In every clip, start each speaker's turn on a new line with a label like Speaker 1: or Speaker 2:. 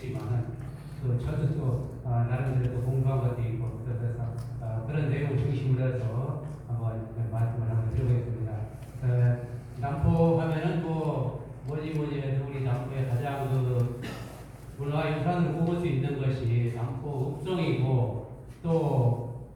Speaker 1: 있지만 또 저도 또 나름대로 공부한 것도 있고 그래서 그런 내용을 중심으로 해서 한번 말씀을 한번 드려보겠습니다. 남포 하면은 뭐지 해도 우리 남포의 가장 문화유산으로 꼽을 수 있는 것이 남포 읍성이고, 또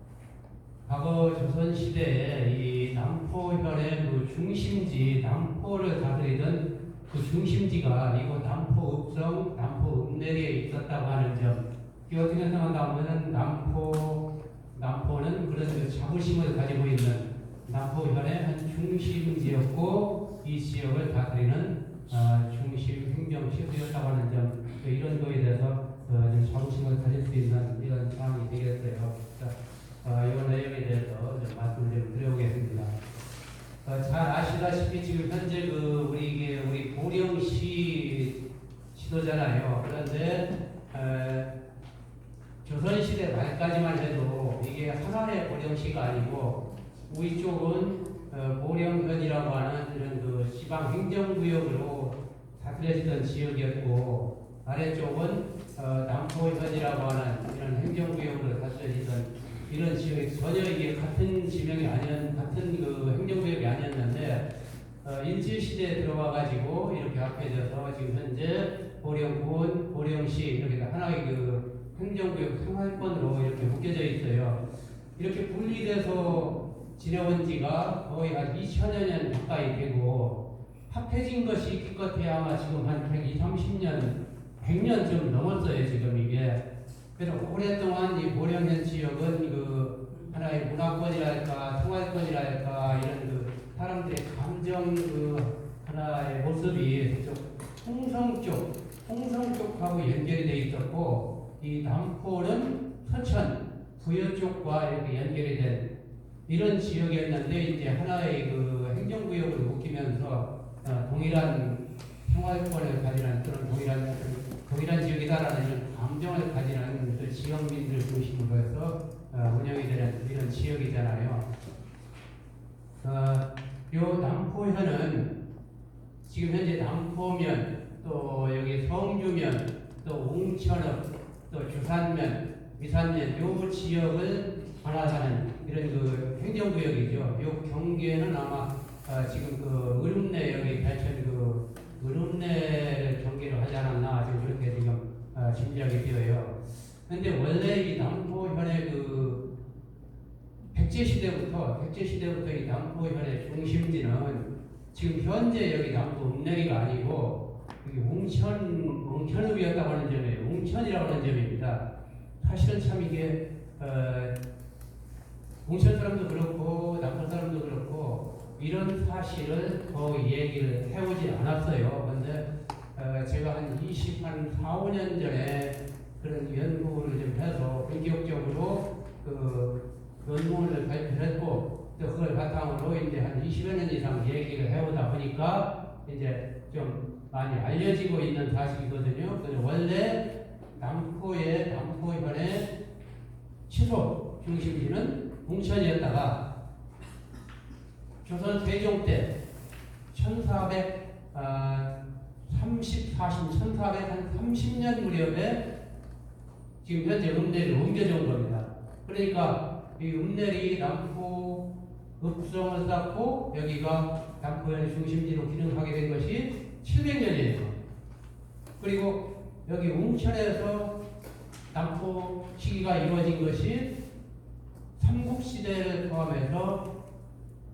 Speaker 1: 과거 조선시대에 이 남포현의 중심지, 남포를 다스리던 그 중심지가 이곳 남포 읍성, 남포 읍내리에 있었다고 하는 점, 이 어떻게 생각하면은 남포는 그런 자부심을 가지고 있는 남포현의 한 중심지였고, 이 지역을 다스리는 중심 행정시설이었다고 하는 점, 이런 거에 대해서 좀 자부심을 가질 수 있는 이런 상황이 되겠어요. 이런 내용에 대해서 좀 말씀을 좀 드려보겠습니다. 잘 아시다시피 지금 현재 우리 보령시 지도잖아요. 그런데 조선시대 말까지만 해도 이게 하나의 보령시가 아니고, 우리 쪽은 보령현이라고 하는 이런 지방 행정구역으로 다스려지던 지역이었고, 아래쪽은 남포현이라고 하는 이런 행정구역으로 다스려지던 이런 지역이 전혀 이게 같은 지명이 같은 행정구역이 아니었는데, 일제시대에 들어와가지고 이렇게 합해져서 지금 현재 보령군, 보령시 이렇게 하나의 행정구역 생활권으로 이렇게 묶여져 있어요. 이렇게 분리돼서 지내온 지가 거의 한 2000여 년 가까이 되고, 합해진 것이 기껏해야 아마 지금 한 120, 30년, 100년 좀 넘었어요, 지금 이게. 그래서 오랫동안 이 보령현 지역은 하나의 문화권이랄까, 생활권이랄까, 이런 사람들의 감정 하나의 모습이 홍성 쪽하고 연결이 돼 있었고, 이 남포는 서천, 부여 쪽과 이렇게 연결이 된 이런 지역이었는데, 이제 하나의 행정구역으로 묶이면서 동일한 생활권을 가지는 그런 동일한 지역이다라는 이런 감정을 가지는 지역민들 중심으로 해서 운영이 되는 이런 지역이잖아요. 요 남포현은 지금 현재 남포면, 또 여기 성주면, 또 웅천읍, 또 주산면, 미산면 요 지역을 관할하는 이런 행정구역이죠. 요 경계는 아마 지금 을읍내 여기 발천 을읍내를 경계로 하지 않았나 지금 그렇게 지금 짐작이 되어요. 근데 원래 이 남포현의 백제시대부터 이 남포현의 중심지는 지금 현재 여기 남포 읍내리가 아니고 여기 웅천읍이었다고 하는 점이에요. 웅천이라고 하는 점입니다. 사실은 참 이게 웅천 사람도 그렇고 남포 사람도 그렇고 이런 사실을 거의 얘기를 해오지 않았어요. 그런데 제가 한 4, 5년 전에 그런 연구를 좀 해서 본격적으로 논문을 발표했고, 또 그걸 바탕으로 이제 한 20여 년 이상 얘기를 해오다 보니까 이제 좀 많이 알려지고 있는 사실이거든요. 원래 남포현의 시속 중심지는 웅천이었다가 조선 세종 때 1430년 무렵에 지금 현재 읍내리로 옮겨져 온 겁니다. 그러니까 이 읍내리 남포 읍성을 쌓고 여기가 남포현의 중심지로 기능하게 된 것이 700년이에요. 그리고 여기 웅천에서 남포 시기가 이루어진 것이 삼국시대를 포함해서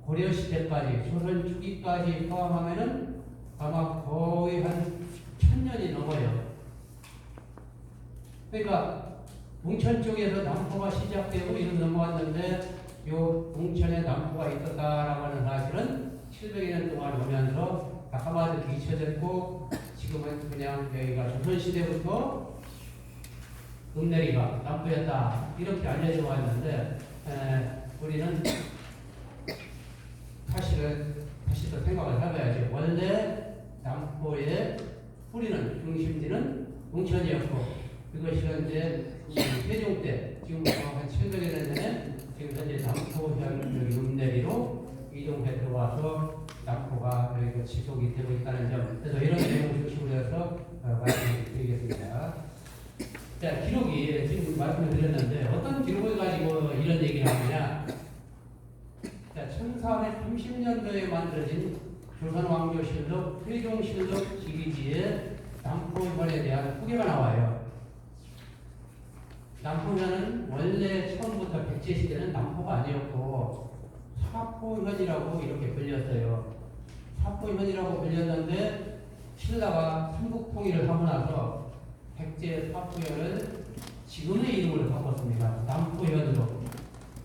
Speaker 1: 고려시대까지, 조선 초기까지 포함하면은 아마 거의 한 1000년이 넘어요. 그러니까 웅천 쪽에서 남포가 시작되고 이로 넘어왔는데, 요 웅천에 남포가 있었다라고 하는 사실은 700년 동안 오면서 한마디로 잊혀졌고, 지금은 그냥 여기가 조선시대부터 읍내리가 남포였다 이렇게 알려져 왔는데, 우리는 사실은 다시 또 생각을 해봐야죠. 원래 남포의 뿌리는 중심지는 웅천이었고, 그것이 현재 세종 때 지금부터 한 700여 년 전에 지금 현재 남포현 읍내리로 이동해 들어와서 남포가 지속이 되고 있다는 점, 그래서 이런 내용을 중심으로 해서 말씀을 드리겠습니다. 자, 기록이 지금 말씀을 드렸는데 어떤 기록을 가지고 이런 얘기를 하느냐. 자, 1430년도에 만들어진 조선왕조실록, 태종실록 지기지의 남포현에 대한 후계가 나와요. 남포현은 원래 처음부터 백제시대는 남포가 아니었고 사포현이라고 이렇게 불렸어요. 사포현이라고 불렸는데 신라가 삼국통일을 하고 나서 백제 사포현을 지금의 이름으로 바꿨습니다. 남포현으로.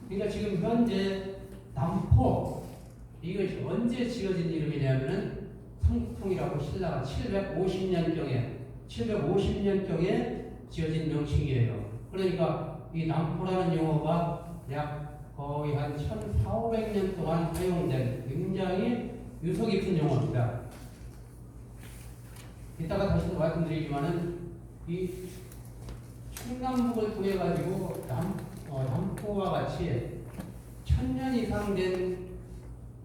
Speaker 1: 그러니까 지금 현재 남포, 이것이 언제 지어진 이름이냐면은 삼국통일하고 신라가 750년경에 지어진 명칭이에요. 그러니까 이 남포라는 용어가 약 거의 한 1400~1500년 동안 사용된 굉장히 유서 깊은 용어입니다. 이따가 다시 또 말씀드리지만은 이 충남북을 통해 가지고 남포와 같이 1000년 이상 된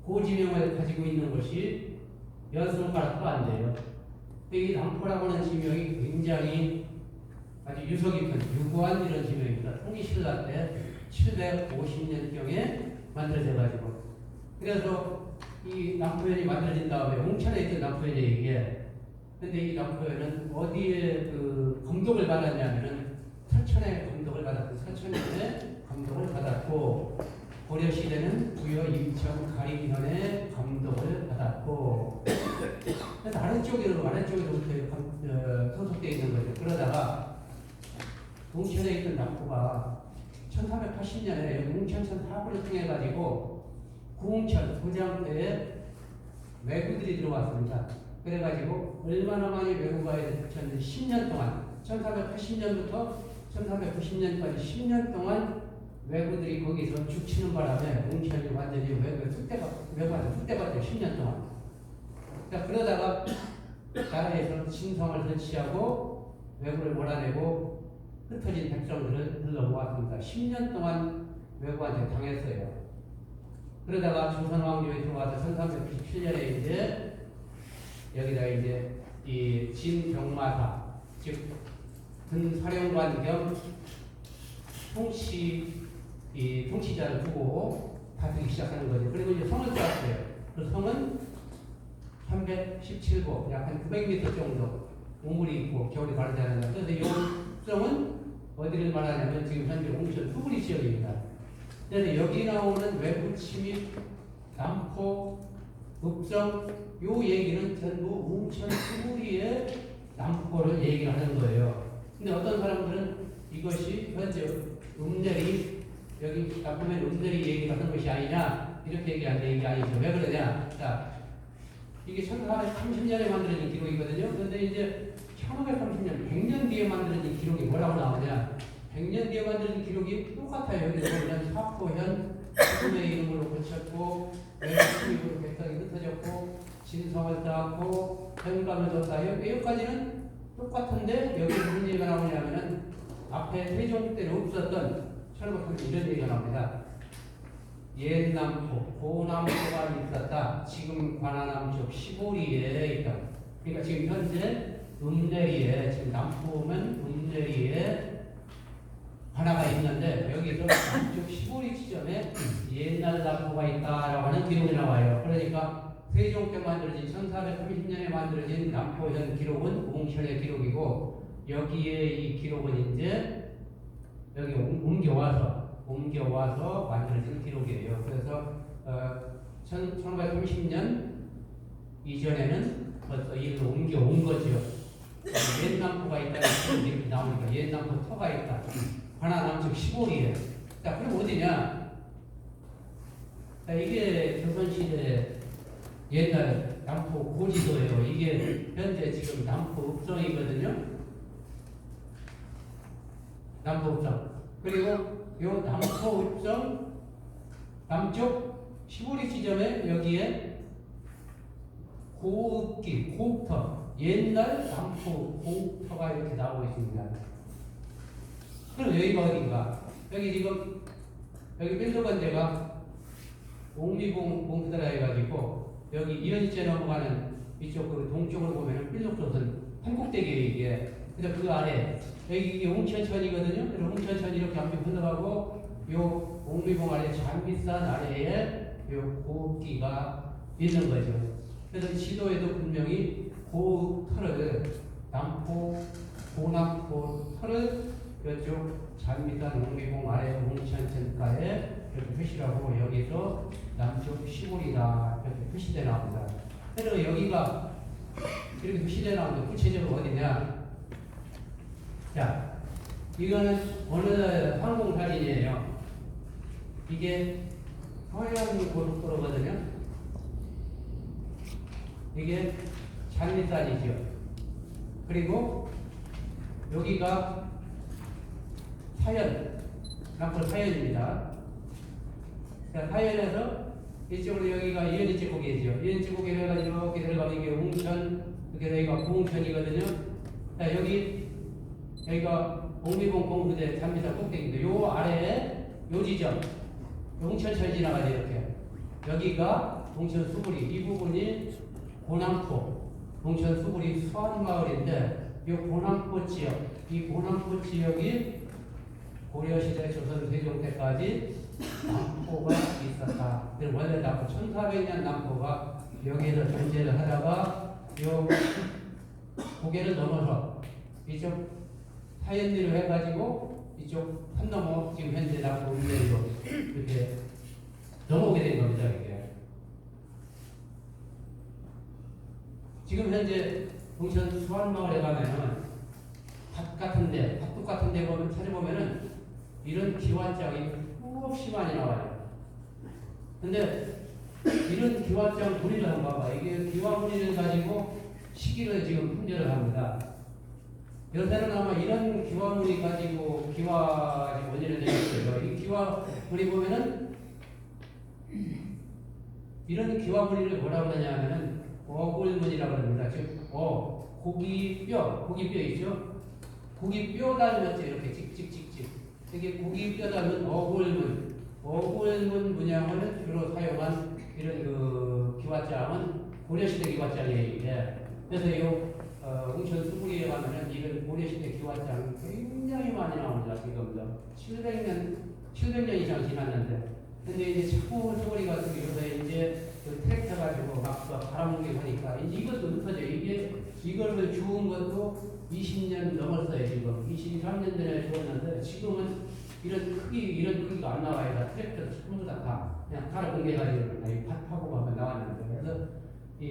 Speaker 1: 고지명을 가지고 있는 것이 10손가락도 안 돼요. 이 남포라고 하는 지명이 굉장히 아주 유서 깊은 유구한 이런 지명입니다. 통일신라 때 750년경에 만들어져 가지고, 그래서 이 남포현이 만들어진 다음에 홍천에 있던 남포현이 이게, 근데 이 남포현은 어디에 그 감독을 받았냐면은 서천에 감독을 받았고, 서천에 감독을 받았고, 고려시대는 부여 임청 가림현에 감독을 받았고, 그래서 아래쪽에서부터 소속되어 있는 거죠. 그러다가 웅천에 있던 남포가 1480년에 웅천천 사고를 통해 가지고 구웅천 고장 때에 외구들이 들어왔습니다. 그래가지고 얼마나 많이 외구가 쳤는데 10년 동안 1480년부터 1390년까지 10년 동안 외구들이 거기서 죽치는 바람에 웅천이 완전히 외구한테 쑥대밭에 10년 동안. 그러다가 나라에서 진성을 설치하고 외구를 몰아내고 흩어진 백성들을 불러 모았습니다. 10년 동안 외구한테 당했어요. 그러다가 조선왕조에 들어와서 1397년에 이제 여기다 이제 이 진병마사, 즉 군사령관 겸 통치자를 두고 다투기 시작하는 거죠. 그리고 이제 성을 쌓았어요. 그 성은 317고 약 한 900m 정도 우물이 있고 겨울에 가르지 않는다. 그래서 이 성은 어디를 말하냐면 지금 현재 웅천 수구리 지역입니다. 그래서 여기 나오는 외부 침입, 남포, 읍성 요 얘기는 전부 웅천 수구리의 남포를 얘기를 하는 거예요. 근데 어떤 사람들은 이것이 현재 음내리 여기 보면 음내리 얘기를 하는 것이 아니냐 이렇게 얘기하는 게 아니죠. 왜 그러냐? 자, 이게 1430년에 만들어진 기록이거든요. 그런데 이제 1530년, 100년 뒤에 만들어진 기록이 뭐라고 나오냐? 100년 뒤에 만들어진 기록이 똑같아요. 여기 보면 사포현, 지금의 이름으로 고쳤고, 외국으로 백성이 흩어졌고, 진성을 쌓았고, 현감을 줬다. 여기까지는 똑같은데, 여기 무슨 얘기가 나오냐면은, 앞에 세종 때는 없었던, 철거편에 이런 얘기가 나옵니다. 옛남포, 고남포가 있었다. 지금 관하남쪽 시보리에 있다. 그러니까 지금 현재 음내리에, 지금 남포면 음내리에 관하가 있는데 여기서 남쪽 시보리 지점에 옛날 남포가 있다라고 하는 기록이 나와요. 그러니까 세종 때 만들어진 1430년에 만들어진 남포현 기록은 웅천의 기록이고 여기에 이 기록은 이제 여기 옮겨와서 만들어진 기록이에요. 그래서 1530년 이전에는 벌써 이를 옮겨온 거죠. 옛남포가 있다는 이렇게 나오니까 옛남포 터가 있다. 관하 남쪽 시골이에요. 자, 그럼 어디냐? 자, 이게 조선시대 옛날 남포 고지도예요. 이게 현재 지금 남포 읍성이거든요. 남포 읍성. 그리고 요 남포 읍성 남쪽 시골이 지점에 여기에 고읍길, 고읍터, 옛날 남포 고읍터가 이렇게 나오고 있습니다. 그럼 여기가 어딘가? 여기 지금 여기 빌도건대가 옥미봉봉수다라 해가지고 여기 이현시째 넘어가는 이쪽 그 동쪽으로 보면은 빌록조선 한국대교에 이게 그래서 그 아래 여기 이게 웅천천이거든요. 그래서 웅천천 이렇게 앞에 건너가고 요 옥미봉 아래 장비산 아래에 요 고기가 있는 거죠. 그래서 지도에도 분명히 그 털을 남포 고남포 털을 이쪽 장비산 옥미봉 아래 웅천천가에 이렇게 표시를 하고 여기서 남쪽 시골이다 이렇게 표시되어 나옵니다. 그래서 여기가 이렇게 표시되어 나오는데 구체적으로 어디냐? 자, 이거는 어느 항공 사진이에요. 이게 서해안 고속도로거든요. 이게 장미산이죠. 그리고 여기가 사연, 남포 사연입니다. 자, 사연에서 이쪽으로 여기가 이연이 제국이죠. 이연이 제국에 해가지고 이렇게 들어가면 이게 웅천, 이렇게 여기가 부흥천이거든요. 자, 여기가 옥미봉 공부대 장미산 꼭대기인데 요 아래에 요 지점 웅천천 지나가죠. 이렇게 여기가 웅천 수구리 이 부분이 고남포 웅천 수구리 수안마을인데 이 고남포 지역 이 고남포 지역이 고려시대 조선 세종 때까지 남포가 있었다. 원래 남포 1400년 남포가 여기에서 전제를 하다가 요 고개를 넘어서 이쪽 사연리로 해가지고 이쪽 산 넘어 지금 현재 남포 운대로 이렇게 넘어오게 된 겁니다. 이게 지금 현재 웅천 수안마을에 가면은 밭 같은데 밭둑 같은데 보면 찾아보면은 이런 기와장이 수없이 많이 나와요. 근데 이런 기와장 무리를 한번 봐봐. 이게 기와 무리를 가지고 시기를 지금 분별을 합니다. 요새는 아마 이런 기와 무리 가지고 기와 원인을 내렸어요. 이 기와 무리 보면은 이런 기와 무리를 뭐라고 하냐면은 어골문이라고 합니다. 즉, 고기뼈 있죠? 고기뼈 닮았죠? 이렇게 찍찍찍찍. 이게 고기뼈 닮은 어골문 문양을 주로 사용한 이런 그 기와장은 고려시대 기와장이에요. 그래서 이 웅천 수구리에 가면은 이런 고려시대 기와장이 굉장히 많이 나옵니다. 지금 700년 이상 지났는데. 근데 이제 자꾸 수구리 같은 경우에 이제 그 트랙터 가지고 막 바람옮기고 하니까 이제 이것도 없어져. 이걸 주운 것도 20년 넘었어요. 지금 23년 전에 주웠는데 지금은 이런 크기가 안 나와요. 다 트랙터 전부 다 그냥 갈아 옮겨가지고 밭하고 가면 나왔는데 그래서 이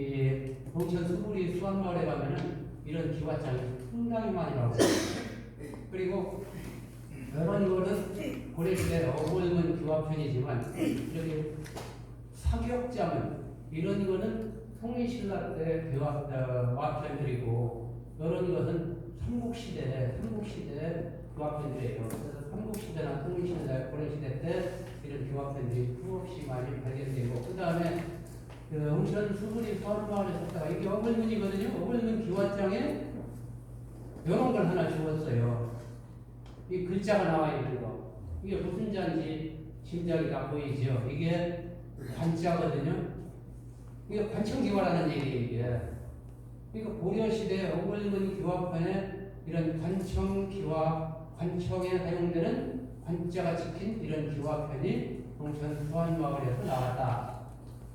Speaker 1: 웅천 수구리 수안마을에 가면은 이런 기와장이 상당히 많이 나오고 그리고 이런 거는 고려시대 어골문 기와편이지만 이렇게 사격장은 이런 거는 송리신라 때 와편들이고 이런 것은 삼국시대 기와편들이에요. 그래서 삼국시대나 송리신라 고려시대 때 이런 기와편들이 수없이 많이 발견되고 그 다음에 웅천 수구리 수안마을에 섰다가 이게 어골문이거든요. 어골문 기와장에 이런 걸 하나 주었어요. 이 글자가 나와 있는 거. 이게 무슨 잔지 짐작이 다 보이죠. 이게 관자거든요. 이게 관청기와라는 얘기예요. 이게. 그러니까 고려시대 어골문 기와편에 이런 관청에 사용되는 관자가 찍힌 이런 기와편이 웅천 수안마을에서 나왔다.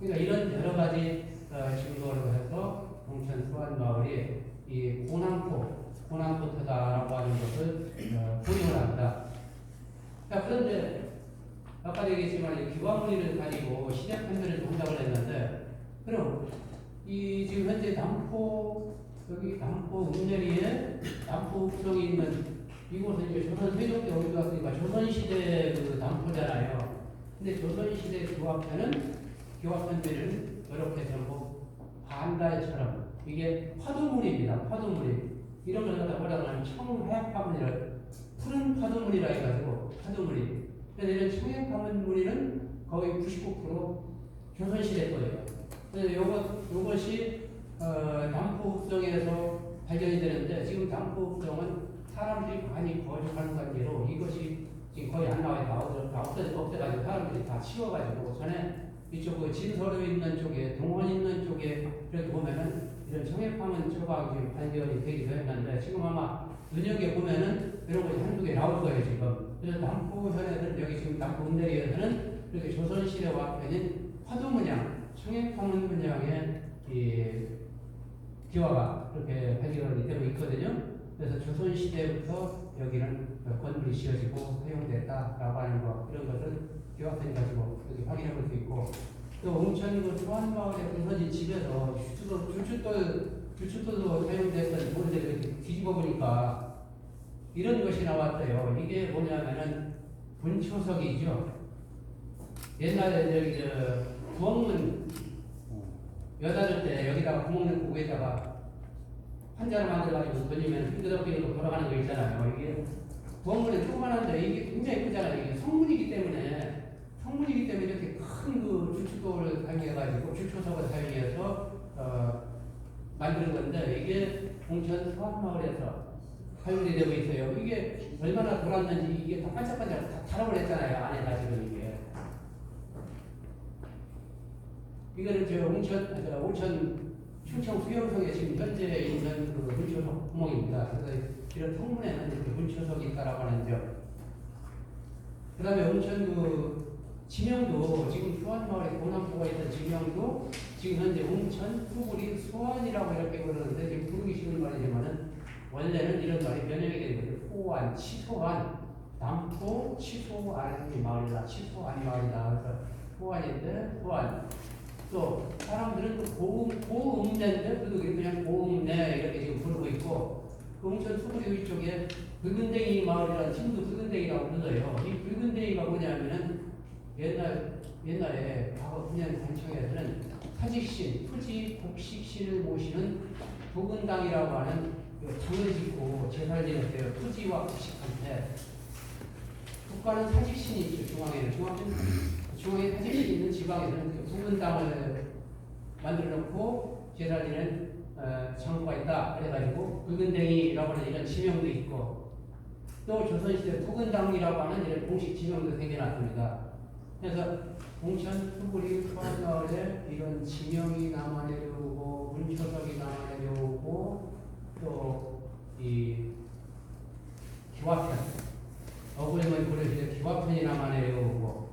Speaker 1: 그러니까 이런 여러 가지 증거로 해서 웅천 수안마을이 이 고남포터다라고 하는 것을 보증을 합니다. 자, 그런데 아까 얘기했지만 기와무리를 가지고 시대 판별을 동작을 했는데 그럼 이 지금 현재 여기 남포 읍내리에 남포 읍성이 있는 이곳은 이제 조선 세종 때 오기도 왔으니까 조선시대 그 남포잖아요. 근데 조선시대 기와편들은 이렇게 전부 반달처럼 이게 파도물입니다. 파도물이 이런 걸 갖다 뭐라고 하면 청해파문이라 푸른 파도물이라 해가지고 파도물이 그래서 이런 청해파문물이는 거의 99% 조선시대 거예요. 그래서 요것이 남포읍성에서 발견이 되는데 지금 남포읍성은 사람들이 많이 거주하는 관계로 이것이 지금 거의 안 나와요. 다 없애가지고 사람들이 다 치워가지고 전에 이쪽 그 진서로 있는 쪽에 동원 있는 쪽에 이렇게 보면은 이런 청해파문 처방이 발견이 되기도 했는데 지금 아마 눈여겨 보면은 이런 것이 한두 개 나올 거예요 지금. 그래서 남포현에는 여기 지금 남포 음대리에서는 이렇게 조선시대 와편인 화두문양, 청해파문 문양의 이 기와가 그렇게 발견이 되고 있거든요. 그래서 조선시대부터 여기는 건물이 지어지고 사용됐다라고 하는 거 이런 것을 기와편이 가지고 여기 확인해 볼 수 있고 또 옹천 소환마을에 부서진 집에서 주춧돌도 사용됐던 돌들을 이렇게 뒤집어 보니까 이런 것이 나왔어요. 이게 뭐냐면은 분초석이죠. 옛날에 부엌문 여닫을 때 여기다가 구멍 넣고 위에다가 환자를 만들어가지고 돌리면 삐그덕삐그덕 돌아가는 거 있잖아요. 이게 부엌문에 조그만한데 이게 굉장히 크잖아요. 이게 성문이기 때문에 이렇게 큰 그 주춧돌을 사용해가지고 주초석을 사용해서 만드는 건데 이게 봉천 소환마을에서 사용이 되고 있어요. 이게 얼마나 돌았는지 이게 다 반짝반짝 다 달아버렸잖아요. 안에다 지금 이게. 이거는 저 온천 충청 수영성에 지금 현재 있는 그 문초석 구멍입니다. 그래서 이런 성문에는 이렇게 문초석이 있다라고 하는 점. 그 다음에 온천 그 지명도 지금 수원마을에 고남포가 있던 지명도 지금 현재 온천 후구리 수원이라고 이렇게 부르는데 지금 부르기 쉬운 말이지만은 원래는 이런 말이 변형이 된 거죠. 호안, 치소안, 남포, 치소 아래 마을이다. 치소안 마을이다. 그래서 호안인데 호안. 또 사람들은 또 고음내인데 그래도 그냥 고음내 이렇게 지금 부르고 있고 그 온천 수구리 위쪽에 붉은댕이 마을이라는 친구도 붉은댕이라고 불러요. 이 붉은댕이가 뭐냐면은 옛날에 과거 분양 단청에서는 사직신, 토지 복식신을 모시는 도근당이라고 하는 장을 짓고 제사를 지냈어요. 토지와 복식한테 국가는 사직신이 있죠. 중앙에 사직신이 있는 지방에서는 도근당을 만들어 놓고 제사를 지낸 장부가 있다. 그래가지고 붉은댕이라고 하는 이런 지명도 있고 또 조선시대 도근당이라고 하는 이런 공식 지명도 생겨났습니다. 그래서 봉천 수구리 수원마을에 이런 지명이 남아내려오고 문초석이 남아내려오고 또 이 기와편 어구리머니 고려시대 기와편이 남아내려오고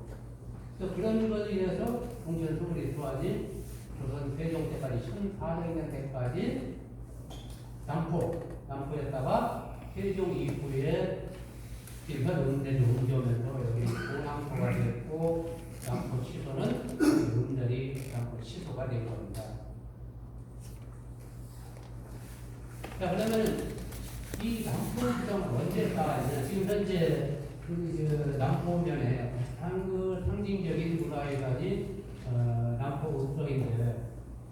Speaker 1: 또 그런 것에 의해서 봉천 수구리 수원이 조선 세종 때까지 1400년대까지 남포에다가 세종 이후에 현 음대도 옮겨오면서 여기 고남포가 됐고 남포 취소는 음들이 남포 취소가 된 겁니다. 자 그러면 이 남포구정 언제 쌓았냐? 지금 현재 그 남포면에 그 상징적인 문화유산이 남포구정인데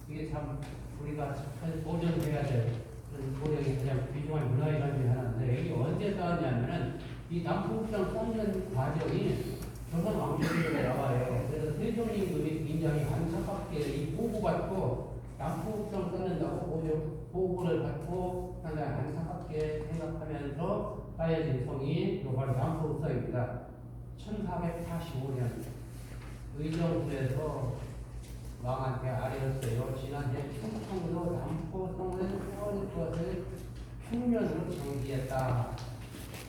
Speaker 1: 이게 참 우리가 보존해야 될 그런 보존이 가장 귀중한 문화유산 중에 하나인데 이게 언제 쌓았냐면은 이 남포구정 쌓는 과정이 조선 왕조실록에 나와요. 그래서 세종임금이 굉장히 안타깝게 이 보고받고 남포구정 쌓는다고 보고를 받고 상당히 안타깝게 생각하면서 쌓여진 성이 바로 남포구정입니다. 1445년 의정부에서 왕한테 아뢰었어요. 지난해 충청도 남포성을 세워줄 것을 흉년으로 정지했다.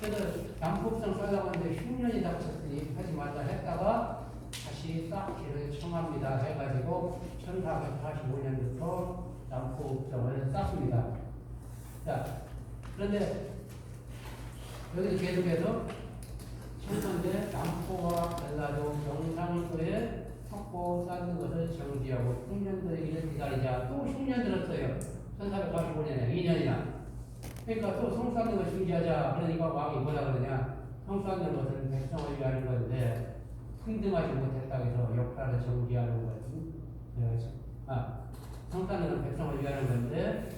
Speaker 1: 그래서 남포성 써려고 하는데 흉년이라고 했으니 하지 말자 했다가 다시 쌓기를 청합니다. 해가지고 1445년부터 남포성을 쌓습니다. 자, 그런데 여기서 계속해서 청천대 남포와 전라도 경상도에 석고 쌓는 것을 정지하고 흉년들에게 기다리자. 또 흉년 들었어요. 1445년에 2년이나. 그러니까 또 성 쌓는 걸 중지하자. 그러니까 왕이 뭐라 그러냐. 성 쌓는 것은 백성을 위하는 건데 흥등하지 못했다고 해서 역사를 정지하는 것은 성 쌓는 건 백성을 위하는 건데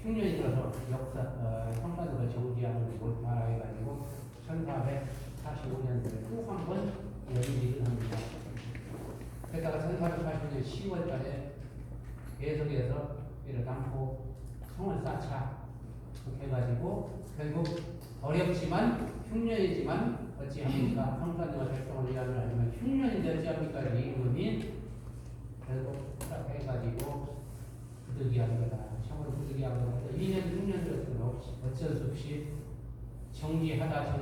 Speaker 1: 흉년이 들어서 성 쌓는 걸 정지하는 걸 못하라 해가지고 1445년도에 또 한 번 연기를 합니다. 그러다가 1445년 10월달에 계속해서 이런 남포 성을 쌓자 그렇게 해가지고 결국 어렵지만 흉년이지만 어찌합니까? 성산과 결정을 위하면 하지만 흉년인데 어찌합니까? 임금이 결국 딱 해가지고 부득이한 거다. 참으로 부득이한 거다. 2년, 6년 들었으면 어쩔 수 없이 정지하다.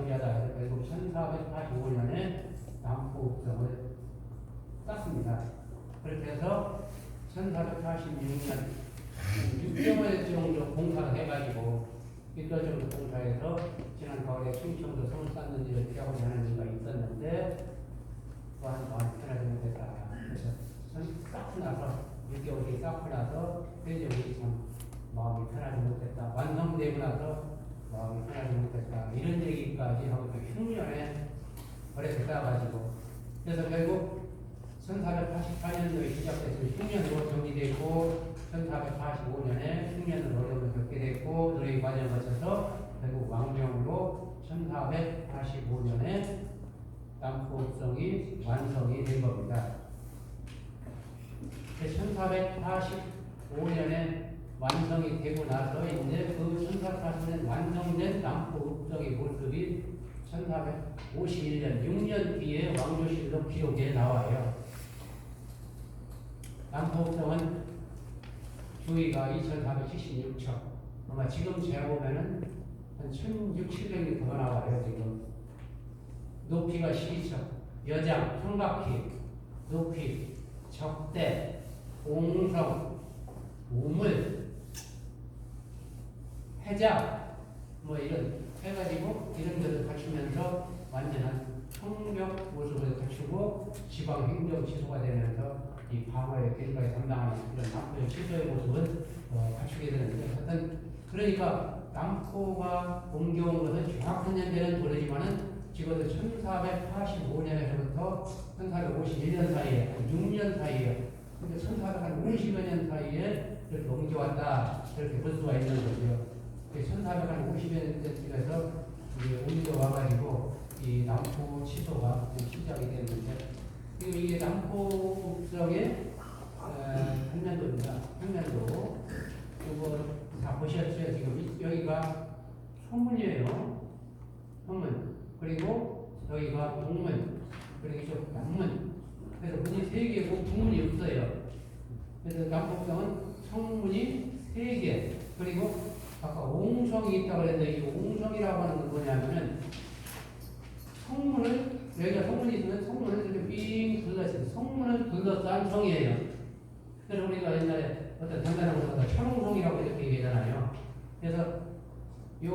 Speaker 1: 결국 1485년에 남포읍성을 땄습니다. 그렇게 해서 1446년 6개월 정도 공사를 해가지고 6개월 정도 공사해서 지난 가을에 충청도 성을 쌓는 일을 기하고자 하는 일가 있었는데 또한 편하지 못했다. 그래서 쌓고 나서 6개월이 쌓고 나서 이제 우리 참 마음이 편하지 못했다. 완성되고 나서 마음이 편하지 못했다. 이런 얘기까지 하고 흉년에 오래 됐다가지고 그래서 결국 1484년도에 시작돼서 흉년으로 정리되고 1445년에 흉년을 어려움을 겪게 됐고 노래 과정을 거쳐서 결국 왕명으로 1485년에 남포읍성이 완성이 된 겁니다. 1485년에 완성이 되고 나서 이제 그 1480년 완성된 남포읍성의 모습이 1451년 6년 뒤에 왕조실록 기록에 나와요. 남포읍성은 주위가 2,476척. 아마 지금 재보면은 한 1,600, 700m 더 나와요, 지금. 높이가 12척. 여장, 삼각희, 높이, 적대, 옹성, 우물, 해자, 뭐 이런 해가지고 이런 것을 갖추면서 완전한 성벽 모습을 갖추고 지방 행정 지소가 되면서 이 방어의 길까지 담당하는 이런 남포의 지도의 모습을 갖추게 되는데 하여튼 그러니까 남포가 옮겨온 것은 정확한 연대는 모르지만은 지금도 1485년에서부터 1451년 사이에 6년 사이에 근데 1450여 년 사이에 이렇게 옮겨왔다 이렇게 볼 수가 있는 거죠. 1450여 년쯤에서 옮겨와가지고 이 남포 치소가 시작이 됐는데 지금 이게 남포읍성의 한년도입니다. 한년도 이거 다 보셨죠? 지금 여기가 소문이에요. 소문. 그리고 여기가 동문. 그리고 이쪽 남문. 그래서 문이 3개고 북문이 없어요. 그래서 남포읍성은 성문이 3개. 그리고 아까 옹성이 있다고 그랬는데 이 옹성이라고 하는 건 뭐냐면은 성문을 여기가 성문이 있으면 성문을 이렇게 삥 둘러싸요. 성문을 둘러싼 성이에요. 그래서 우리가 옛날에 어떤 단단한 것보다 천홍성이라고 이렇게 얘기하잖아요. 그래서 요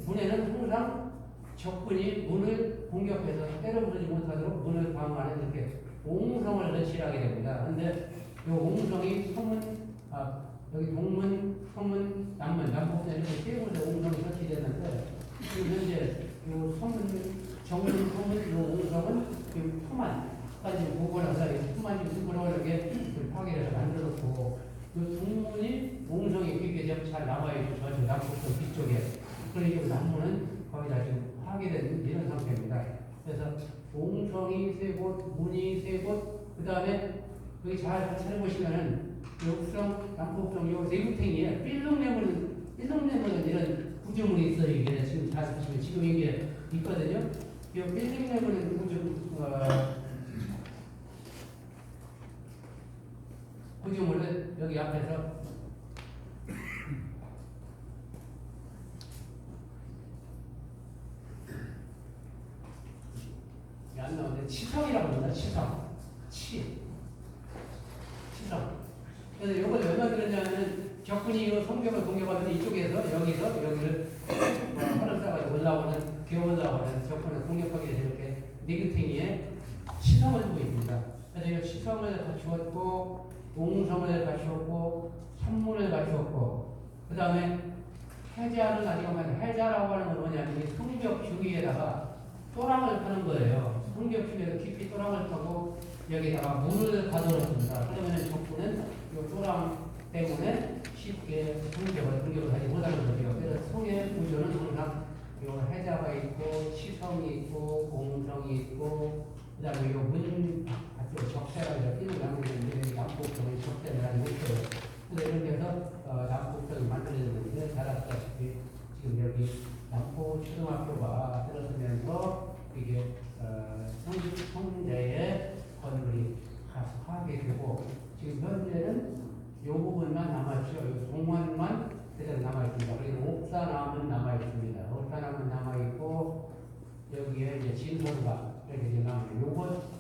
Speaker 1: 문에는 항상 적군이 문을 공격해서 때려부수지 못하도록 문을 방어하는 이렇게 옹성을 설치하게 됩니다. 그런데 요 옹성이 여기 동문, 서문, 남문, 남북에 이렇게 세 곳에 옹성이 설치되는데 지금 현재 요 서문 정문, 서문, 요 옹성은 지금 토만까지 보고나서 토만 지금 이렇게 파괴를 만들었고 요 동문이 옹성이 굉장히 잘 남아있고 저 남북성 뒤쪽에 그러니까 남문은 거의 다 지금 파괴된 이런 상태입니다. 그래서 옹성이 세 곳, 문이 세 곳, 그 다음에 여기 잘 찾아보시면은 역성, 남북성, 요 내구탱이에 삘렁내물은 이런 구조물이 있어요. 이게 지금 잘 보시면 지금 이게 있거든요. 이 삘렁내물은 구조물을 여기 앞에서 안 나오는데 치성이라고 합니다. 치성. 치성. 그래서 이걸 얼마 들었냐면은 적군이 이 성벽을 공격하면 이쪽에서 여기를 활을 쏴가지고 올라오는 기어올라오는 적군을 공격하기 위해서 이렇게 네구탱이에 치성을 두고 있습니다. 그래서 이 치성을 갖추었고 옹성을 갖추었고 산문을 갖추었고 그 다음에 해자는 아직 없는데 해자라고 하는 건 뭐냐면 이 성벽 주위에다가 또랑을 파는 거예요. 성벽 주위에서 깊이 또랑을 파고 여기다가 문을 가둬놓습니다. 그러면 적군은 이 또랑 때문에 쉽게 공격을 하지 못하는 거죠. 그래서 성의 구조는 항상 요 해자가 있고 치성이 있고 공성이 있고 그 다음에 요 문 앞쪽 적세라고 뛰는 양면인데 남북성이 적세를 하지 못해요. 그래서 이렇게 해서 남북성이 만들어졌는데 잘 아시다시피 지금 여기 남포 초등학교가 들어서면서 이게 성내에 건물이 파괴되고 지금 현재는 이 부분만 남아 옥산만 그대로 남아있습니다. 그리고 옥산암은 남아있습니다. 옥산암은 남아있고, 여기에 이제 진선가 이렇게 지금 남아요.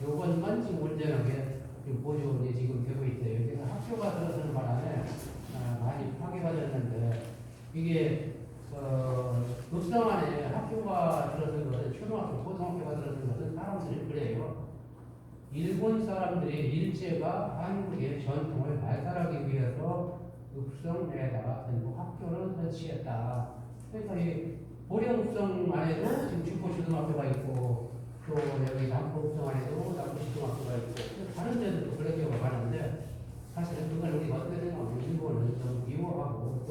Speaker 1: 요것만 지금 온전하게 지금 보존이 지금 되고 있어요. 그래서 학교가 들어서는 바람에 많이 파괴가 됐는데, 이게 읍성 안에 학교가 들어선 것은, 초등학교, 고등학교가 들어선 것은 사람들이 그래요. 일본 사람들이 일제가 한국의 전통을 발달하기 위해서 읍성 내에다가 전부 학교를 설치했다. 그러니까 이 보령읍성 안에도 지금 축포초등학교가 있고, 또 여기 남포읍성 안에도 남포초등학교가 있고, 다른 데도 그런 경우가 많은데, 사실은 그건 우리가 어떻게 생각하면 일본은 좀 미워하고 또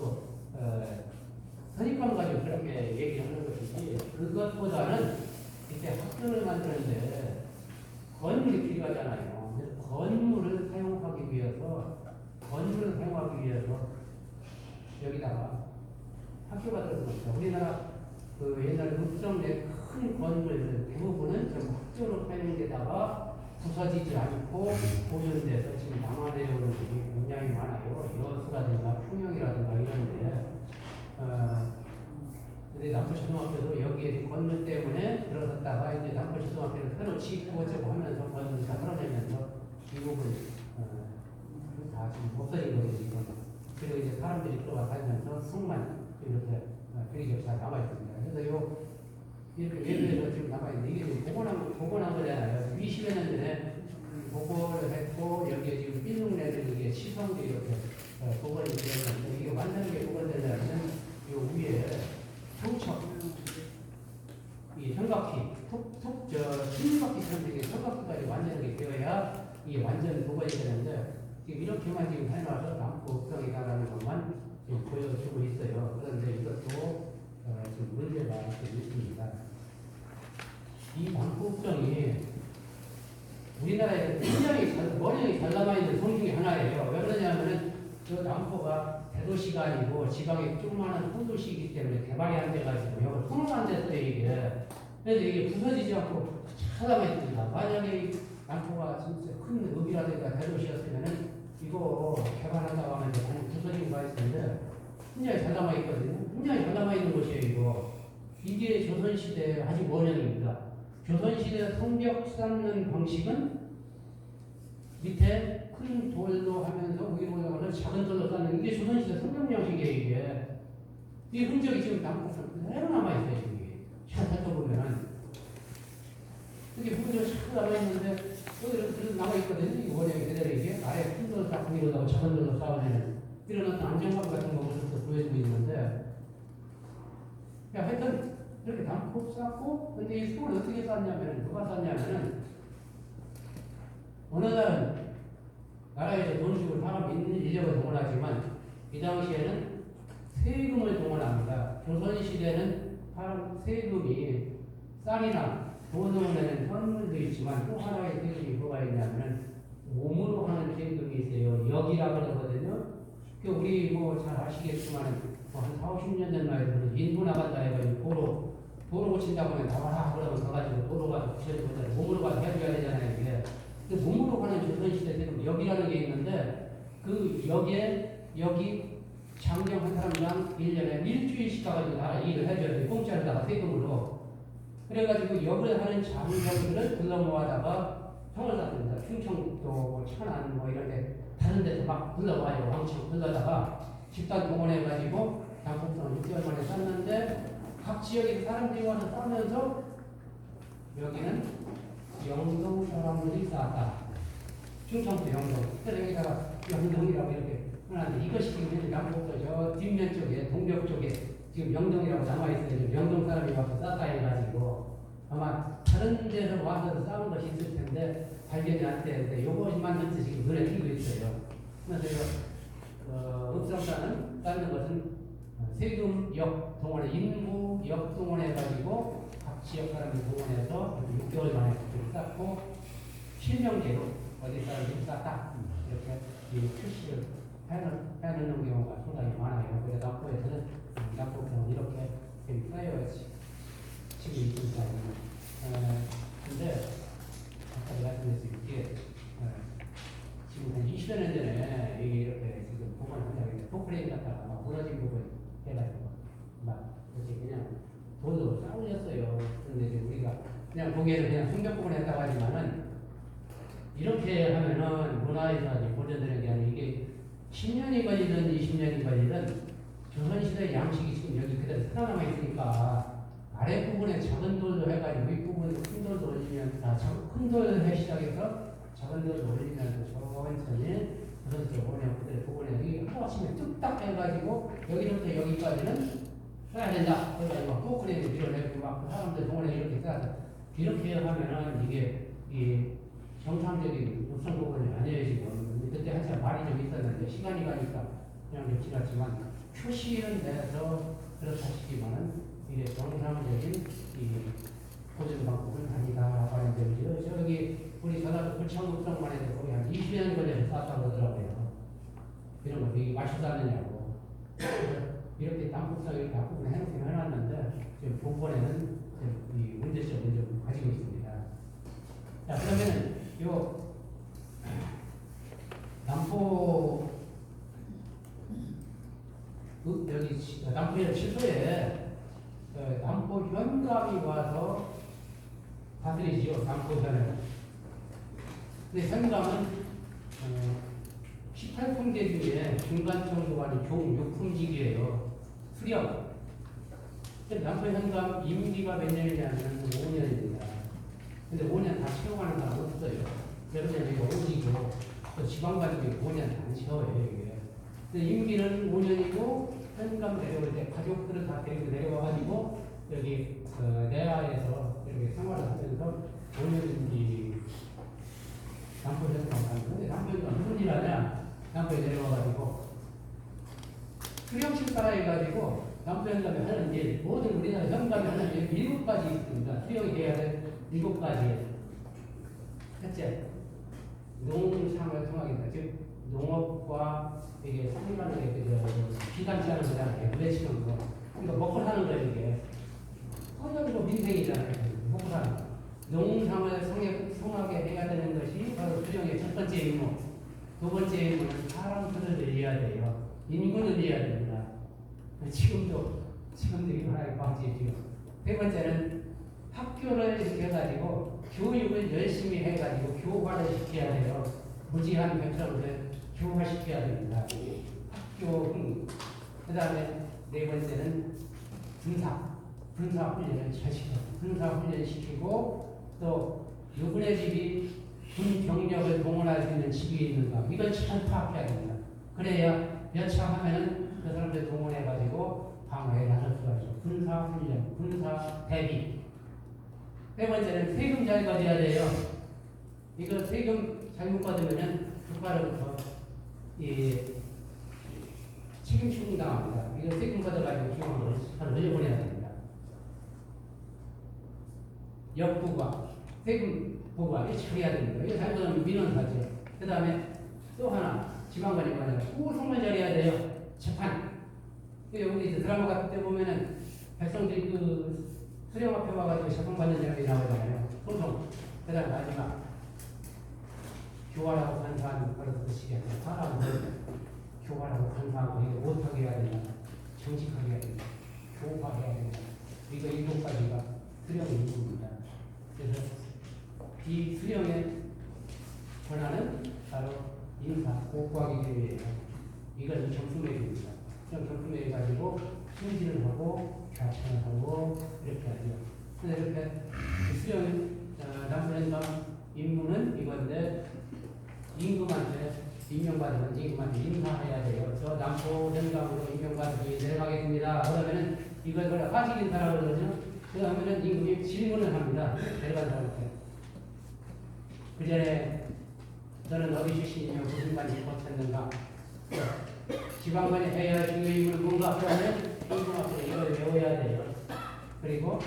Speaker 1: 선입관 가지고 그렇게 얘기하는 것이지, 그것보다는 이때 학교를 만드는데 건물이 필요하잖아요. 건물을 사용하기 위해서 여기다가 학교가 들어섰습니다. 우리나라 그 옛날 읍성 내 큰 건물 대부분은 좀 학교로 사용하는 데다가 부서지지 않고 보존돼서 지금 남아내려오는 것이 굉장히 많아요. 여수라든가 풍영이라든가 이런데, 근데 남포초등학교도 여기에 건물 때문에 들어섰다가 이제 남포초등학교를 새로 짓고 어쩌고 하면서 건물이 다 떨어지면서 이 부분 다 지금 없어진 거예요 지금. 그리고 이제 사람들이 들어가 다니면서 성만 이렇게 비리적 잘 남아 있습니다. 그래서 이렇게 예배에서 지금 남아 있는데, 이게 복원한 거잖아요. 20여 년 전에 복원을 했고, 여기에 지금 삐죽내는 이게 시성도 이렇게 복원이 되었는데, 이게 완전하게 복원되려면 요 위에 청청, 이 삼각기, 십리바퀴처럼 이게 삼각기까지 완전하게 되어야 이게 완전 복원이 되는데, 지금 이렇게만 지금 해놔서 남포읍성이다라는 것만 지금 보여주고 있어요. 그런데 이것도 지금 문제가 좀 있습니다. 이 남포읍성이 우리나라에서 굉장히 머리가 잘 남아있는 성 중에 하나예요. 왜 그러냐면은 저 남포가 대도시가 아니고 지방의 조그마한 소도시이기 때문에 개발이 안 돼가지고 여기 통로가 안 됐어요 이게. 그래서 이게 부서지지 않고 잘 남아있습니다. 만약에 남포가 진짜 큰 읍이라든가 대도시였으면은 이거 개발한다고 하면 부서지고 가 있었는데 굉장히 잘 남아있거든요. 굉장히 잘 남아있는 곳이에요 이거. 이게 조선시대 아주 원형입니다. 조선시대 성벽 쌓는 방식은 밑에 큰 돌로 하면서 위로 올라가서 작은 돌로 쌓는, 이게 조선시대 성벽 양식이에요 이게. 이 흔적이 지금 남포에서 그대로 남아있어요 지금 이게. 잘 살펴보면은 이게 흔적이 잘 남아있는데 여기 이렇게 남아있거든요. 이게 원형이 그대로 이게 아래 큰 돌로 쌓고 위로다가 작은 돌로 쌓아내는 이런 어떤 안정감 같은 것을 보여주고 있는데, 하여튼 이렇게 남포 쌓고, 근데 이 숲을 어떻게 쌓냐면은, 누가 쌓냐면은, 어느 날은 나라에서 돈 주고 사람 인력을 동원하지만, 이 당시에는 세금을 동원합니다. 조선시대는 사람 세금이 쌀이나 돈으로 내는 현물도 있지만, 또 하나의 세금이 뭐가 있냐면은, 몸으로 하는 세금이 있어요. 역이라고 그러거든요. 우리 뭐 잘 아시겠지만, 한 4, 50년 전만 해도 인도 나간다 해가지고 도로 고친다고 하면 나와라 그러면 가가지고 도로가 고쳐지고 몸으로 가서 해줘야 되잖아요 이게. 근데 몸으로 가는 조선시대 때는 역이라는 게 있는데, 그 역이 장정 한 사람당 1년에 일주일씩 가가지고 나라 일을 해줘야 돼. 공짜로다가 세금으로. 그래가지고 역을 하는 장정들을 불러 모아다가 성을 쌓습니다. 충청도, 천안 뭐 이런 데 다른 데서 막 불러와요. 왕창 불러다가 집단 동원해가지고 남포읍성을 6개월 만에 쌓는데, 각 지역에 사람들이 와서 쌓으면서 여기는 영동 사람들이 쌓았다. 충청도 영동. 그래서 여기다가 영동이라고 이렇게 하는데, 이것이 지금 남포읍성 저 뒷면 쪽에 동벽 쪽에 지금 영동이라고 남아있어요. 지금 영동 사람이 와서 쌓았다 해가지고 아마 다른 데서 와서 쌓은 것이 있을 텐데 발견이 안 되는데, 요것만 현재 지금 눈에 띄고 있어요. 그래서 읍성사는 쌓는 것은 세금역 동원해, 인구 역 동원해가지고 각 지역 사람들 동원해서 6개월 만에 쌓고 실명제로 어디 사람들이 쌓다 이렇게 표시를 해놓는 경우가 상당히 많아요. 그래서 남포에서는 남포에서는 이렇게 쌓여야지 지금 있습니다. 근데 아까 말씀드렸듯이 이게 지금 한 20여 년 전에 이게 이렇게 지금 복원을 한다고 했는데 포크레인 갖다가 막 무너져 틀렸어요. 그런데 이제 우리가 그냥 보기에는 그냥 성격부분 했다고 하지만은 이렇게 하면은 문화에서 보존되는 게 아니라 이게 10년이 걸리든 20년이 걸리든 조선시대의 양식이 지금 여기 그대로 살아남아 있으니까 아랫부분에 작은 돌도 해가지고 윗부분에 큰 돌도 올리면 큰 돌을 시작해서 작은 돌도 올리면서 천천히 그래서 오늘 그대로 부분에 여기 하나씩에 뚝딱 해가지고 여기부터 여기까지는 써야 된다. 그래가지고 포크레인을 밀어내고 막 사람들 동원해 이렇게 써서 이렇게 하면은 이게 이 정상적인 육성 부분이 아니에요 지금. 그때 한참 말이 좀 있었는데 시간이 가니까 그냥 좀 지났지만 표시는 내서 그렇다 싶지만은 이게 정상적인 이 보존 방법은 아니다 하는 점이죠. 저기 우리 전라도 불창국성만 해도 거의 한 20년 걸려서 쌓았다고 그러더라고요. 이런 거 되게 맛있어 하느냐고. 이렇게 땅국성 이렇게 앞부분에 해놨는데 지금 본번에는 이 문제점을 좀 가지고 있습니다. 자, 그러면은 요 남포 여기 남포의 취소에 남포 현감이 와서 다스리지요. 남포현을. 근데 현감은 18품계 중에 중간 정도가 아닌 종 6품직이에요. 수령. 남포 현감 임기가 몇 년이냐면 5년입니다. 근데 5년 다 채용하는 사람 없어요. 그러면 이거 오직이고 또 지방관직이 5년 안 채워요. 이게. 근데 임기는 5년이고 현감 내려올 때 가족들을 다 데리고 내려와가지고 여기 내야에서 이렇게 생활을 하면서 5년인지 남포 현감 가는 건데 남포 현감 무슨 일 하냐? 남포에 내려와가지고 수령식 따라 해가지고 남포 현감이 하는 일 모든 우리나라 현감이 하는 일 7가지 있습니다. 수령이 돼야 될 7가지. 첫째, 농상을 통하겠다. 즉 농업과 이게 상관하는 게 비단지 하는 거잖아요. 부대치는 거. 그러니까 먹고 사는 거예요, 이게. 선전도 민생이잖아요. 먹고 사는 거. 농상을 성하게 해야 되는 것이 바로 수령의 첫 번째 임무. 두 번째 임무는 사람들을 늘려야 돼요. 인구를 늘려야 됩니다. 지금도 이거 하나의 방식이죠. 세 번째는 학교를 이렇게 해가지고 교육을 열심히 해가지고 교화를 시켜야 돼요. 무지한 백성을 교화시켜야 됩니다. 학교, 그 다음에 네 번째는 군사 훈련을 잘 시켜요. 군사 훈련 시키고 또 누구네 집이 군 병력을 동원할 수 있는 집이 있는가 이걸 잘 파악해야 됩니다. 그래야 여차하면은 그 사람들 동원해가지고 방어에 나설 수가 있죠. 군사 훈련, 군사 대비. 네 번째는 세금 잘 가져야 돼요. 이거 세금 잘못 받으면은 국가로부터 책임 추궁당합니다. 이거 세금 받아가지고 중앙으로 한 흘려보내야 됩니다. 역부과 세금 부과 이거 처리해야 됩니다. 이거 잘못하면 민원사죠. 그 다음에 또 하나 지방관이 관련 소송을 처리해야 돼요. 재판. 우리 드라마 같은 때 보면은 백성들이 수령 앞에 와가지고 재판받는 장면이 나오잖아요. 소송. 그 다음 마지막 교화라고 간사하는 그런 것이게 사람은 교화라고 간사하고 이거 못하게 해야 된다. 정직하게 해야 된다. 교화해야 된다. 이거 7가지가 수령의 일부입니다. 그래서 이 수령의 권한은 바로 인사, 고고하기 이걸 정수매입니다. 정수매 가지고 승진을 하고 좌천을 하고 이렇게 하죠. 그래서 이렇게 수령 남편과 임무는 이건데 임금한테 임명받으면 임금한테 인사해야 돼요. 저 남포 현감으로 임명받으니 내려가겠습니다. 그러면은 이걸 하시긴 사람을 그러죠. 그러면은 임금이 질문을 합니다. 내려간 사람한테. 그 전에 너는 어디 출신이며 무슨 관이 거쳤는가? 지방관이 해야 할 중요한 임무는 뭔가? 그러면 임금 앞에 이걸 외워야 돼요. 그리고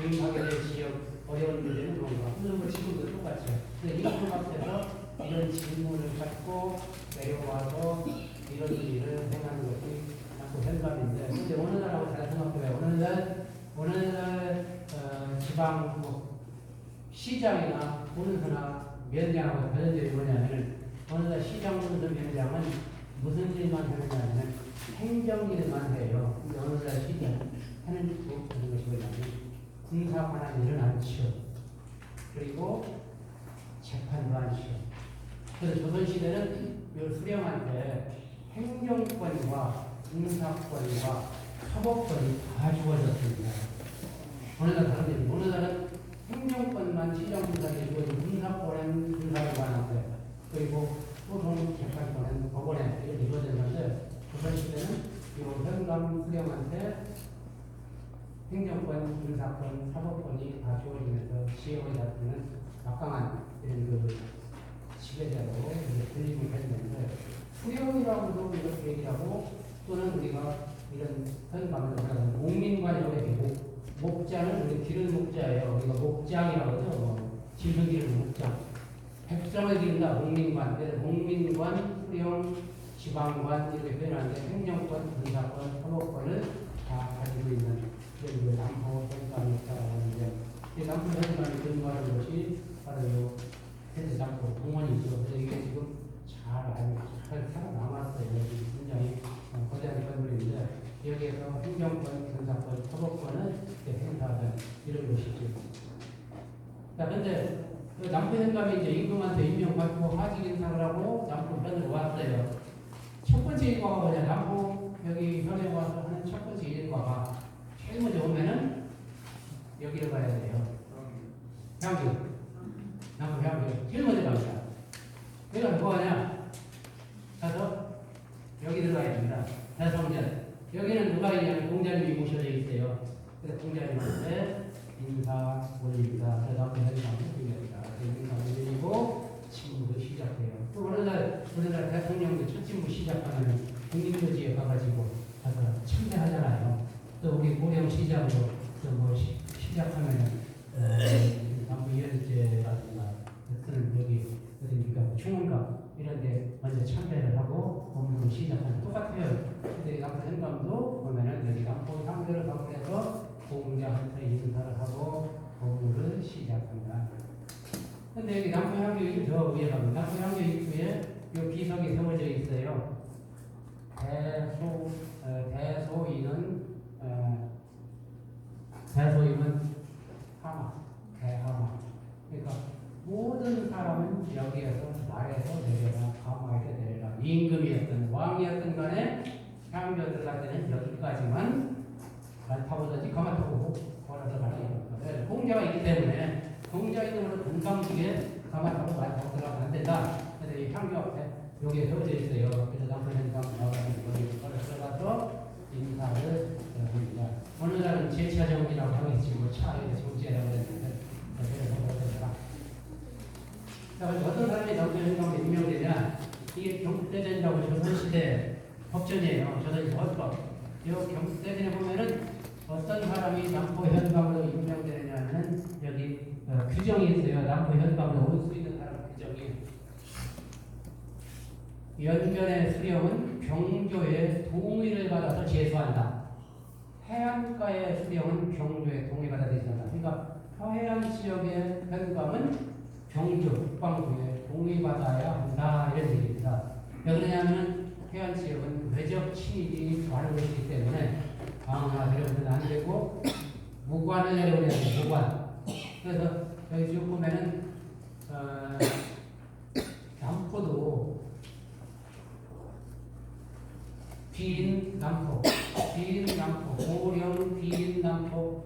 Speaker 1: 임금하게 될 지역 어려운 문제는 뭔가? 그런 지금도 똑같죠. 임금 앞에서 이런 질문을 받고 내려와서 이런 일을 행하는 것이 자꾸 현감인데, 근데 오늘날하고 잘 생각해봐요. 오늘날 지방 시장이나 본서나 면장하고 다른 점이 뭐냐면, 오늘날 시장 본서 면장은 무슨 일만 하느냐면 행정일만 해요. 근데 오늘날 시장 하는 것이 뭐냐면 그래서 조선시대는 이 수령한테 행정권과 군사권과 사법권이 다 주어졌습니다. 어느 나라 다른데 어느 나라는 행정권만 시정군사에 주어지고 군사권은 군사기관한테 그리고 소송재판권은 법원에 이렇게 이루어졌는데 조선시대는 이 현감 수령한테 행정권, 군사권, 사법권이 다 주어지면서 시행을 다투는 막강한 이런 그 지배자로 분립을 했는데 수령이라고도 이렇게 얘기하고 또는 우리가 이런 현감을 목민관이라고 얘기하고 목장은 우리 기른 목자예요. 우리가 목장이라고 하죠. 짐승 기르는 목장. 백성을 기른다. 목민관. 목민관, 수령, 지방관 이렇게 표현하는데 행정권, 군사권, 사법권을 다 가지고 있는 그런 남포 현감이 있다고 하는데 이 남포 현감이 근거하는 것이 바로 이 현재 남포 공원이죠. 그래서 이게 지금 잘 살아남았어요. 굉장히 거대한 건물인데 여기에서 행정권, 군사권, 사법권은 행사하는 이런 것이죠. 그런데 그 남포 현감이 이제 임금한테 임명받고 하직 인사를 하고 남포 현으로 왔어요. 첫 번째 일과가 뭐냐? 남포 여기 현에 와서 하는 첫 번째 일과가 제일 먼저 오면은 여기를 가야 돼요. 향교. 남포 향교. 제일 먼저 갑니다. 내가 뭐 하냐? 가서 여기 들어가야 됩니다. 대성전. 여기는 누가 있냐면 공자님이 모셔져 있어요. 그래서 공자님한테 인사 올립니다. 그래서 남포 현감을 드립니다. 인사 올리고 친구도 시작해요. 또 어느 날 대통령도 첫 친구 시작하면 국립묘지에 가가지고 가서 참배하잖아요. 또 우리 고령 시장으로 또 시작하면은 남부 이현제라든가 또는 여기 어디니까 중원가 이런데 먼저 참배를 하고 법문을 시작하는 똑같아요. 근데 남부 현감도 보면은 여기 남부 향교를 방문해서 공자한테 인사를 하고 법문을 시작합니다. 근데 여기 남포 향교 저 위에 가면 남포 향교 입구에 이 비석이 세워져 있어요. 대소인은 하마, 대하마. 그러니까 모든 사람은 여기에서 말에서 내려라, 하마에서 내려라. 임금이었든 왕이었든 간에 향교 들어갈 때는 여기까지만 말 타고든지 가마 타고 걸어서 가는 거예요. 공자가 있기 때문에 공자 이름으로 금강중에 가마 타고 말 타고 들어가면 안 된다. 그래서 이 향교 앞에 여기에 세워져 있어요. 그래서 남편 현상 나와가지고 들어가서 인사를 합니다. 어느 날은 제차 정비라고 하겠지, 뭐 차에 정제라고 했는데, 어떤 사람이 남편 현상에 임명되냐? 이게 경국대전이라고 조선시대 법전이에요. 조선시대 헌법. 이 경국대전에 보면은 어떤 사람이 남포 현감으로 임명되느냐는 여기 규정이 있어요. 남포 현감으로 올 수 있는 사람 규정이. 연변의 수령은 경조의 동의를 받아서 제수한다. 해안가의 수령은 경조의 동의 받아 제수한다. 그러니까 서해안 지역의 현감은 경조, 북방부에 동의받아야 한다. 이런 얘기입니다. 왜 그러냐면 해안 지역은 외적 침입이 많은 것이기 때문에 방어나 이런 것은 안 되고 무관을 내려오려야 돼요. 무관. 그래서 여기 쭉 보면은 남포도 비린남포, 고령 비린남포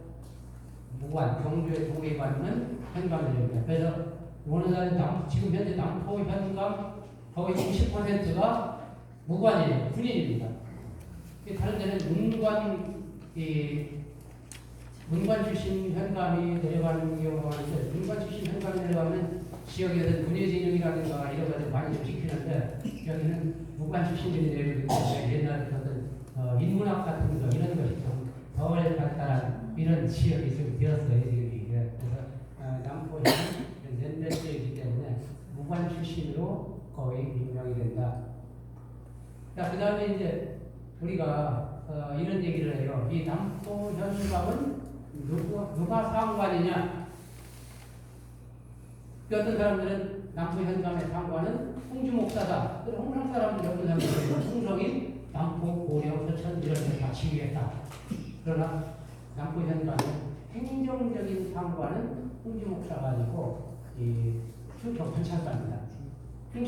Speaker 1: 무관, 경주에 동의받는 현감들입니다. 그래서 오늘날 지금 현재 남포 현감 거의 90%가 무관이에요. 군인입니다. 다른 데는 문관 출신 현감이 내려가는 경우가 많은데 문관 출신 현감이 내려가면 지역에서는 군예진흥이라든가 이런 것들 많이 좀 시키는데 여기는 무관 출신들이 내려오기 때문에 옛날에 어떤 인문학 같은 거 이런 것이 좀 덜 발달한 이런 지역이 좀 되었어요. 지금. 그래서 남포는 연변 지역이기 때문에 무관 출신으로 거의 임명이 된다. 자, 그 다음에 이제 우리가 이런 얘기를 해요. 이 남포 현감은 누가 상관이냐? 어떤 사람들은 남포 현감의 상관은 홍주 목사다. 홍성 사람들 어떤 사람들은 홍성이 남포, 고령, 서천 이런 데 다 지휘했다. 그러나 남포 현감의 행정적인 상관은 홍주 목사가 아니고 이 충청 판찰관입니다.